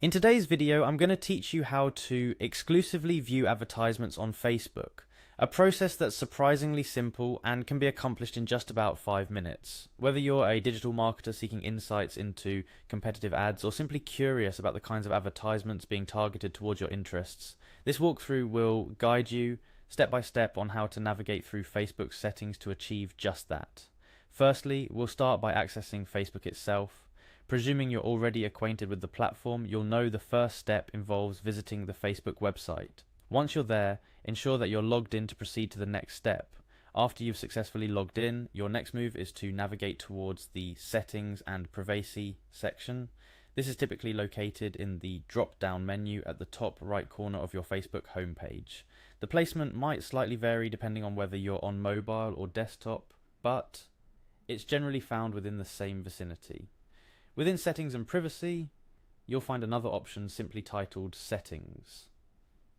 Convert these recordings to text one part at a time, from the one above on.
In today's video, I'm going to teach you how to exclusively view advertisements on Facebook, a process that's surprisingly simple and can be accomplished in just about 5 minutes. Whether you're a digital marketer seeking insights into competitive ads or simply curious about the kinds of advertisements being targeted towards your interests, this walkthrough will guide you step by step on how to navigate through Facebook's settings to achieve just that. Firstly, we'll start by accessing Facebook itself. Presuming you're already acquainted with the platform, you'll know the first step involves visiting the Facebook website. Once you're there, ensure that you're logged in to proceed to the next step. After you've successfully logged in, your next move is to navigate towards the Settings and Privacy section. This is typically located in the drop-down menu at the top right corner of your Facebook homepage. The placement might slightly vary depending on whether you're on mobile or desktop, but it's generally found within the same vicinity. Within Settings and Privacy, you'll find another option simply titled Settings.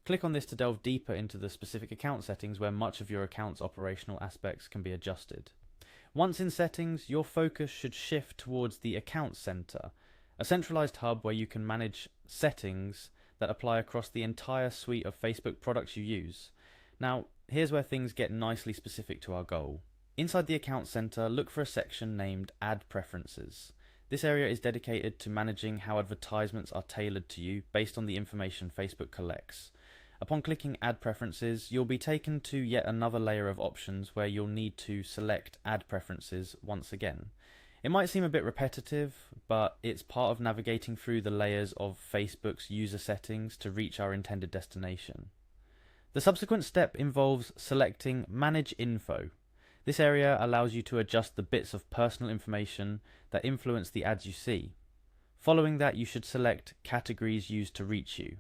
Click on this to delve deeper into the specific account settings where much of your account's operational aspects can be adjusted. Once in Settings, your focus should shift towards the Account Center, a centralized hub where you can manage settings that apply across the entire suite of Facebook products you use. Now, here's where things get nicely specific to our goal. Inside the Account Center, look for a section named Ad Preferences. This area is dedicated to managing how advertisements are tailored to you based on the information Facebook collects. Upon clicking Ad Preferences, you'll be taken to yet another layer of options where you'll need to select Ad Preferences once again. It might seem a bit repetitive, but it's part of navigating through the layers of Facebook's user settings to reach our intended destination. The subsequent step involves selecting Manage Info. This area allows you to adjust the bits of personal information that influence the ads you see. Following that, you should select Categories used to reach you.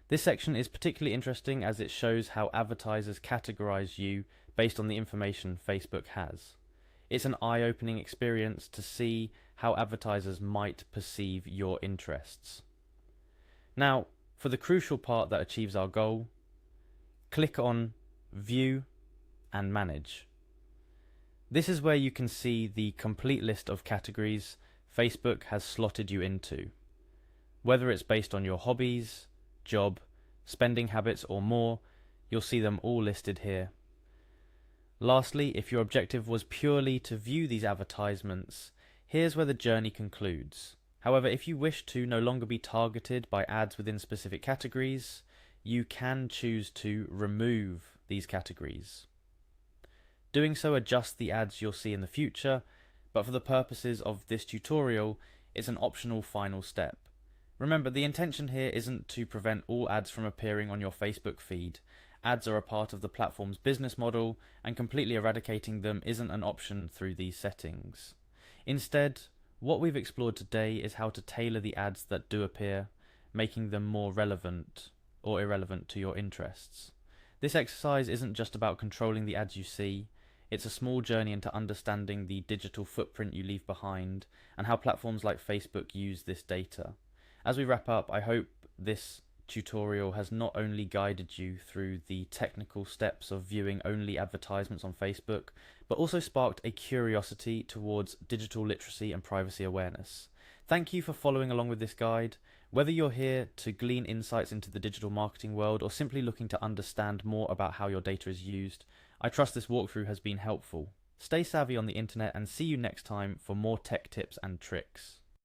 This section is particularly interesting as it shows how advertisers categorize you based on the information Facebook has. It's an eye-opening experience to see how advertisers might perceive your interests. Now, for the crucial part that achieves our goal, click on View and Manage. This is where you can see the complete list of categories Facebook has slotted you into. Whether it's based on your hobbies, job, spending habits or more, you'll see them all listed here. Lastly, if your objective was purely to view these advertisements, here's where the journey concludes. However, if you wish to no longer be targeted by ads within specific categories, you can choose to remove these categories. Doing so adjusts the ads you'll see in the future, but for the purposes of this tutorial, it's an optional final step. Remember, the intention here isn't to prevent all ads from appearing on your Facebook feed. Ads are a part of the platform's business model, and completely eradicating them isn't an option through these settings. Instead, what we've explored today is how to tailor the ads that do appear, making them more relevant or irrelevant to your interests. This exercise isn't just about controlling the ads you see. It's a small journey into understanding the digital footprint you leave behind and how platforms like Facebook use this data. As we wrap up, I hope this tutorial has not only guided you through the technical steps of viewing only advertisements on Facebook, but also sparked a curiosity towards digital literacy and privacy awareness. Thank you for following along with this guide. Whether you're here to glean insights into the digital marketing world or simply looking to understand more about how your data is used, I trust this walkthrough has been helpful. Stay savvy on the internet and see you next time for more tech tips and tricks.